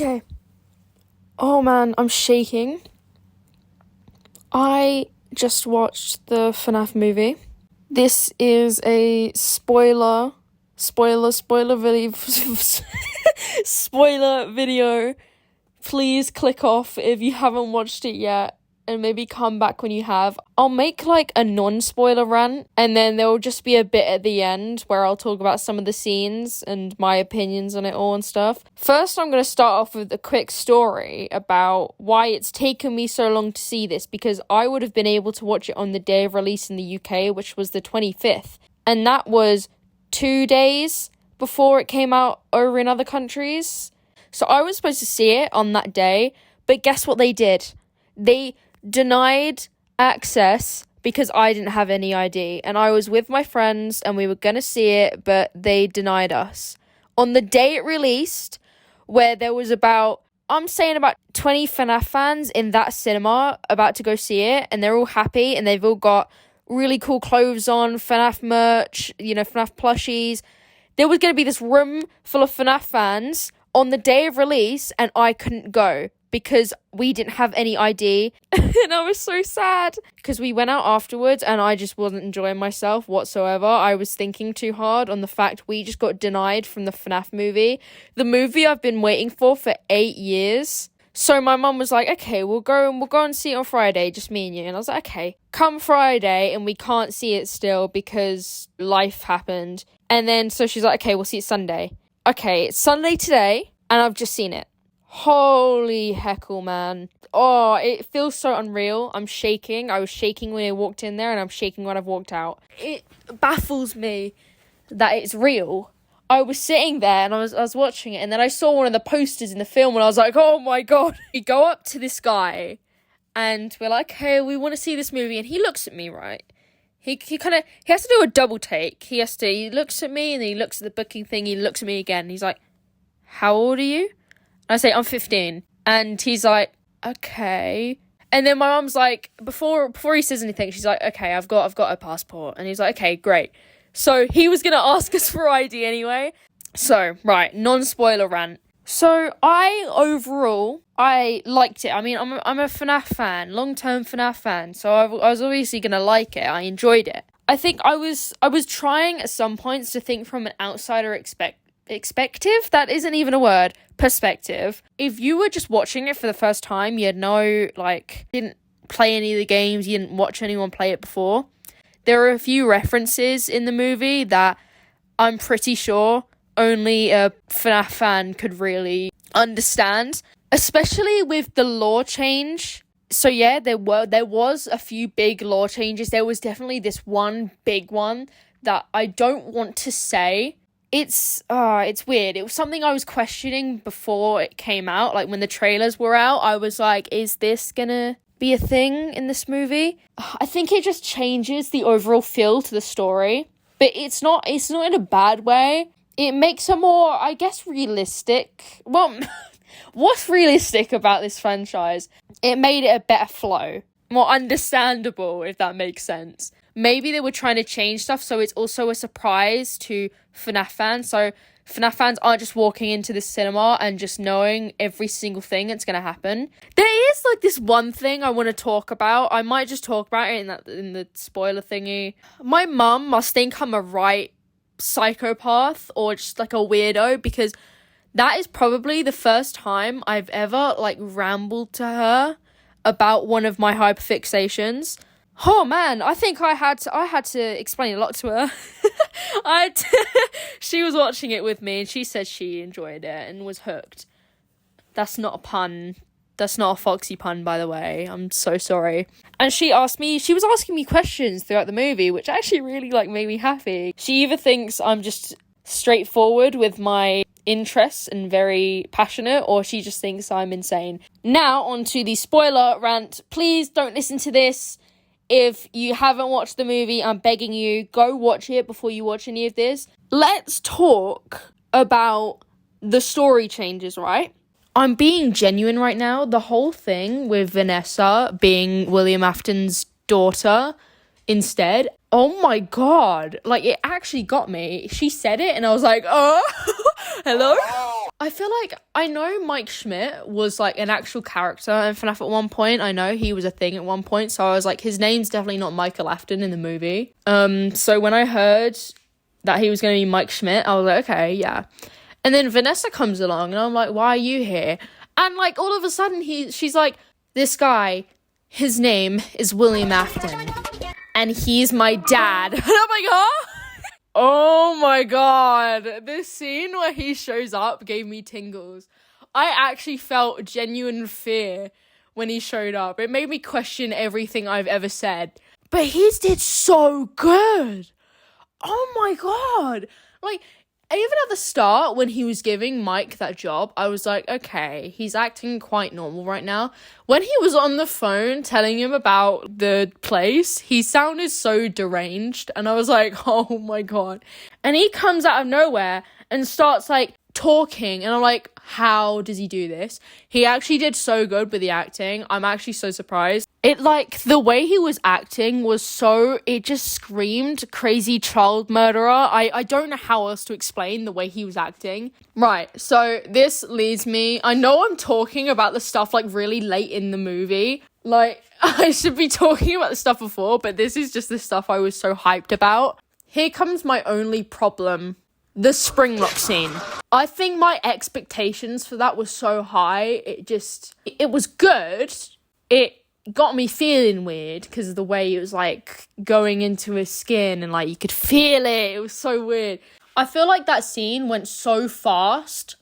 Okay. Oh man, I'm shaking. I just watched the FNAF movie. This is a spoiler video. Spoiler video. Please click off if you haven't watched it yet, and maybe come back when you have. I'll make like a non-spoiler rant, and then there will just be a bit at the end where I'll talk about some of the scenes and my opinions on it all and stuff. First, I'm going to start off with a quick story about why it's taken me so long to see this, because I would have been able to watch it on the day of release in the UK, which was the 25th, and that was 2 days before it came out over in other countries. So I was supposed to see it on that day, but guess what they did? They denied access because I didn't have any ID, and I was with my friends and we were gonna see it, but they denied us. On the day it released, where there was about 20 FNAF fans in that cinema about to go see it, and they're all happy and they've all got really cool clothes on, FNAF merch, FNAF plushies. There was going to be this room full of FNAF fans on the day of release, and I couldn't go because we didn't have any ID. And I was so sad because we went out afterwards and I just wasn't enjoying myself whatsoever. I was thinking too hard on the fact we just got denied from the FNAF movie. The movie I've been waiting for 8 years. So my mum was like, okay, we'll go and see it on Friday, just me and you. And I was like, okay, come Friday, and we can't see it still because life happened. And then so she's like, okay, we'll see it Sunday. Okay, it's Sunday today, and I've just seen it. Holy heckle, man. Oh, it feels so unreal. I'm shaking. I was shaking when I walked in there, and I'm shaking when I've walked out. It baffles me that it's real. I was sitting there, and I was watching it, and then I saw one of the posters in the film, and I was like, oh my god. We go up to this guy, and we're like, hey, we want to see this movie, and he looks at me, right? He has to do a double take. He looks at me, and then he looks at the booking thing, he looks at me again, and he's like, how old are you? And I say, I'm 15. And he's like, okay. And then my mum's like, before he says anything, she's like, okay, I've got a passport. And he's like, okay, great. So he was going to ask us for ID anyway. So, right, non-spoiler rant. So I liked it. I mean, I'm a FNAF fan, long-term FNAF fan. So I was obviously going to like it. I enjoyed it. I think I was trying at some points to think from an outsider perspective. That isn't even a word. Perspective. If you were just watching it for the first time, you had didn't play any of the games, you didn't watch anyone play it before. There are a few references in the movie that I'm pretty sure only a FNAF fan could really understand, especially with the lore change. So yeah, there was a few big lore changes. There was definitely this one big one that I don't want to say. It's weird. It was something I was questioning before it came out. Like when the trailers were out, I was like, is this gonna be a thing in this movie? I think it just changes the overall feel to the story, but it's not in a bad way. It makes a more, I guess, realistic. Well, what's realistic about this franchise? It made it a better flow, more understandable, if that makes sense. Maybe they were trying to change stuff so it's also a surprise to FNAF fans. So FNAF fans aren't just walking into the cinema and just knowing every single thing that's going to happen. There is like this one thing I want to talk about. I might just talk about it in the spoiler thingy. My mum must think I'm a right psychopath or just like a weirdo, because that is probably the first time I've ever like rambled to her about one of my hyperfixations. Oh man, I think I had to explain a lot to her. She was watching it with me and she said she enjoyed it and was hooked. That's not a pun. That's not a foxy pun, by the way. I'm so sorry. And she was asking me questions throughout the movie, which actually really made me happy. She either thinks I'm just straightforward with my interests and very passionate, or she just thinks I'm insane. Now, on to the spoiler rant. Please don't listen to this. If you haven't watched the movie, I'm begging you, go watch it before you watch any of this. Let's talk about the story changes, right? I'm being genuine right now. The whole thing with Vanessa being William Afton's daughter instead, Oh my god, like, it actually got me. She said it and I was like, oh, hello? I feel like I know Mike Schmidt was like an actual character in FNAF at one point. I know he was a thing at one point, so I was like, his name's definitely not Michael Afton in the movie. So when I heard that he was going to be Mike Schmidt, I was like, okay, yeah. And then Vanessa comes along and I'm like, why are you here? And like all of a sudden she's like, this guy, his name is William Afton. And he's my dad. And I'm like, huh? Oh my god. This scene where he shows up gave me tingles. I actually felt genuine fear when he showed up. It made me question everything I've ever said. But he did so good. Oh my god. Like, even at the start, when he was giving Mike that job, I was like, okay, he's acting quite normal right now. When he was on the phone telling him about the place, he sounded so deranged. And I was like, oh my god. And he comes out of nowhere and starts, like, talking. And I'm like, how does he do this? He actually did so good with the acting. I'm actually so surprised. It, like, the way he was acting was so, it just screamed crazy child murderer. I don't know how else to explain the way he was acting. Right, so this leads me, I know I'm talking about the stuff, like, really late in the movie. Like, I should be talking about the stuff before, but this is just the stuff I was so hyped about. Here comes my only problem. The Springlock scene. I think my expectations for that were so high. It was good. It got me feeling weird because of the way it was like going into his skin and like you could feel it. It was so weird. I feel like that scene went so fast.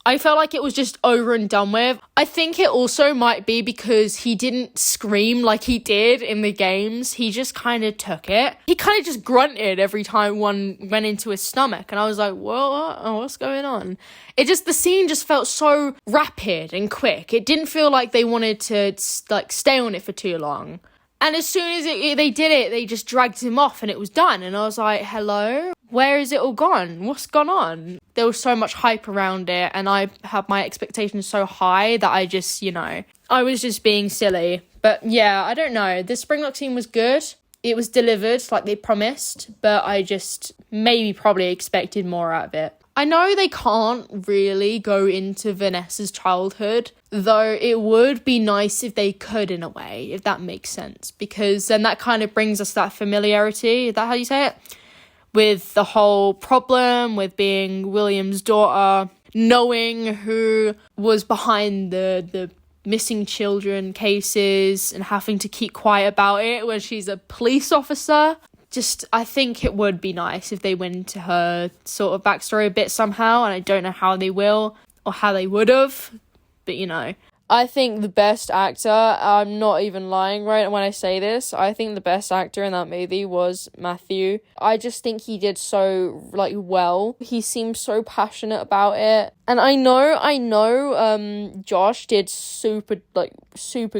I felt like it was just over and done with. I think it also might be because he didn't scream like he did in the games. He just kind of took it. He kind of just grunted every time one went into his stomach. And I was like, what's going on? The scene just felt so rapid and quick. It didn't feel like they wanted to like stay on it for too long. And as soon as they did it, they just dragged him off and it was done. And I was like, hello? Where is it all gone? What's gone on? There was so much hype around it and I had my expectations so high that I just, I was just being silly. But yeah, I don't know. The Springlock scene was good. It was delivered like they promised, but I just probably expected more out of it. I know they can't really go into Vanessa's childhood, though it would be nice if they could in a way, if that makes sense, because then that kind of brings us that familiarity. Is that how you say it? With the whole problem with being William's daughter, knowing who was behind the missing children cases and having to keep quiet about it when she's a police officer. I think it would be nice if they went into her sort of backstory a bit somehow, and I don't know how they will or how they would have, but I think the best actor, I'm not even lying right when I say this, I think the best actor in that movie was Matthew. I just think he did so, well. He seemed so passionate about it. And I know, Josh did super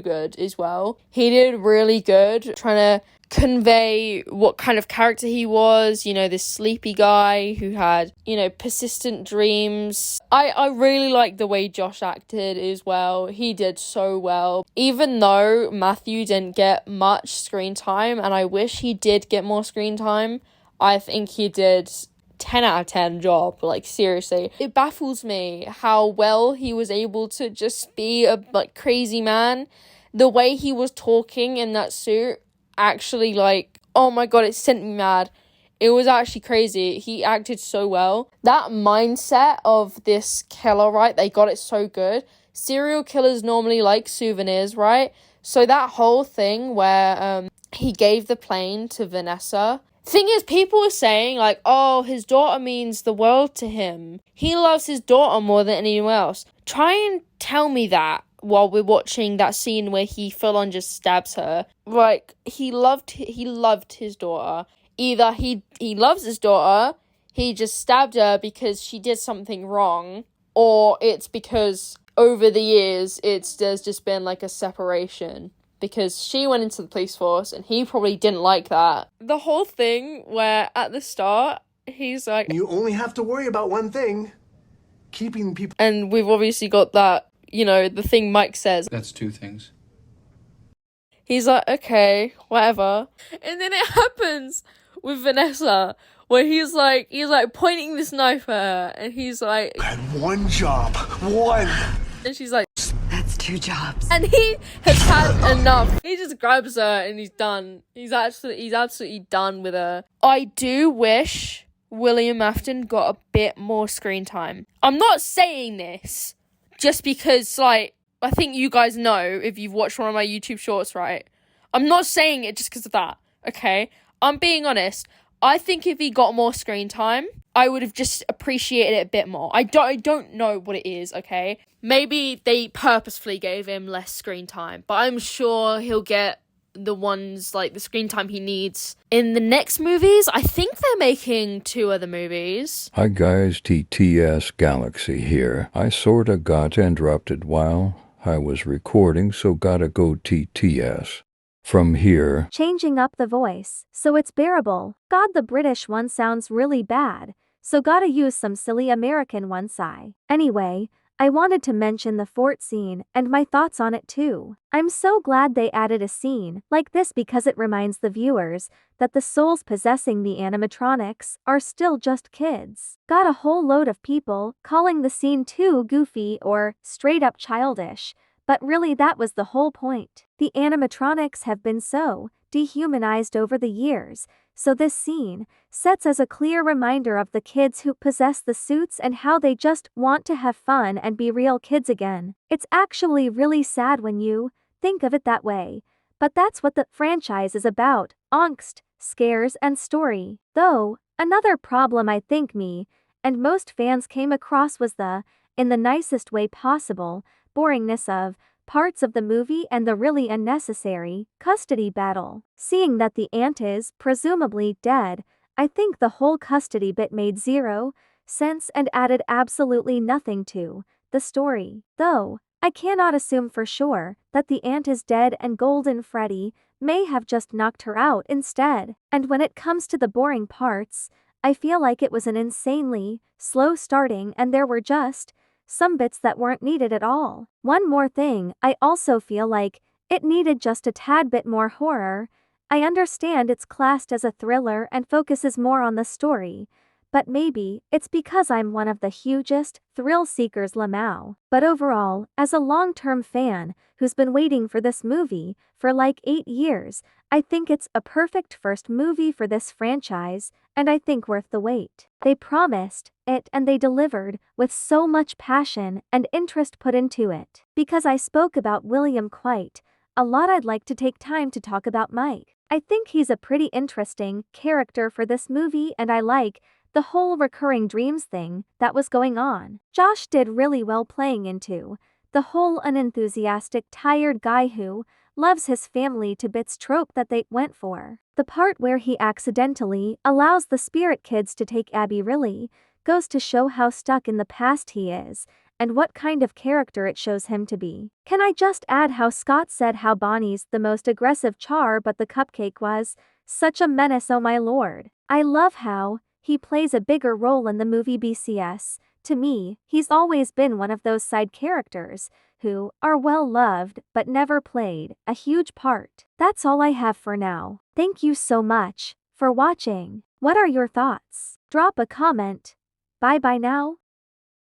good as well. He did really good trying to convey what kind of character he was, this sleepy guy who had, persistent dreams. I really liked the way Josh acted as well. He did so well. Even though Matthew didn't get much screen time, and I wish he did get more screen time, I think he did 10 out of 10 job. Seriously. It baffles me how well he was able to just be a crazy man. The way he was talking in that suit, actually, oh my god, it sent me mad. It was actually crazy. He acted so well. That mindset of this killer, right? They got it so good. Serial killers normally like souvenirs, right? So that whole thing where he gave the plane to Vanessa. Thing is, people were saying, oh, his daughter means the world to him. He loves his daughter more than anyone else. Try and tell me that while we're watching that scene where he full on just stabs her. He loved his daughter. Either he loves his daughter, he just stabbed her because she did something wrong, or it's because over the years there's just been a separation because she went into the police force and he probably didn't like that. The whole thing where at the start he's like, you only have to worry about one thing, keeping people. And we've obviously got that, the thing Mike says. That's two things. He's like, okay, whatever. And then it happens with Vanessa, where he's like pointing this knife at her, and he's like, I had one job. One. and she's like, That's 2 jobs. and he has had enough. He just grabs her and he's done. He's absolutely done with her. I do wish William Afton got a bit more screen time. I'm not saying this just because, like, I think you guys know if you've watched one of my YouTube shorts, right? I'm not saying it just because of that, okay? I'm being honest. I think if he got more screen time, I would have just appreciated it a bit more. I don't know what it is, okay? Maybe they purposefully gave him less screen time, but I'm sure he'll get the ones, like, the screen time he needs in the next movies. I think they're making 2 other movies. Hi guys, TTS Galaxy here. I sorta got interrupted while I was recording, so gotta go TTS. From here, Changing up the voice, so it's bearable. God, the British one sounds really bad, so gotta use some silly American one sigh. Anyway, I wanted to mention the fort scene and my thoughts on it too. I'm so glad they added a scene like this because it reminds the viewers that the souls possessing the animatronics are still just kids. Got a whole load of people calling the scene too goofy or straight up childish, but really that was the whole point. The animatronics have been so dehumanized over the years, so this scene sets as a clear reminder of the kids who possess the suits and how they just want to have fun and be real kids again. It's actually really sad when you think of it that way, but that's what the franchise is about: angst, scares, and story. Though, another problem I think me and most fans came across was the, in the nicest way possible, boringness of parts of the movie and the really unnecessary custody battle. Seeing that the aunt is presumably dead, I think the whole custody bit made 0 sense and added absolutely nothing to the story. Though, I cannot assume for sure that the aunt is dead and Golden Freddy may have just knocked her out instead. And when it comes to the boring parts, I feel like it was an insanely slow starting and there were just some bits that weren't needed at all. One more thing, I also feel like it needed just a tad bit more horror. I understand it's classed as a thriller and focuses more on the story, but maybe it's because I'm one of the hugest thrill seekers Lamau. But overall, as a long-term fan who's been waiting for this movie for like 8 years, I think it's a perfect first movie for this franchise, and I think worth the wait. They promised it and they delivered with so much passion and interest put into it. Because I spoke about William quite a lot, I'd like to take time to talk about Mike. I think he's a pretty interesting character for this movie, and I like the whole recurring dreams thing that was going on. Josh did really well playing into the whole unenthusiastic, tired guy who loves his family to bits trope that they went for. The part where he accidentally allows the spirit kids to take Abby really goes to show how stuck in the past he is, and what kind of character it shows him to be. Can I just add how Scott said how Bonnie's the most aggressive char but the cupcake was such a menace, oh my lord. I love how he plays a bigger role in the movie BCS. To me, he's always been one of those side characters who are well loved but never played a huge part. That's all I have for now. Thank you so much for watching. What are your thoughts? Drop a comment. Bye bye now.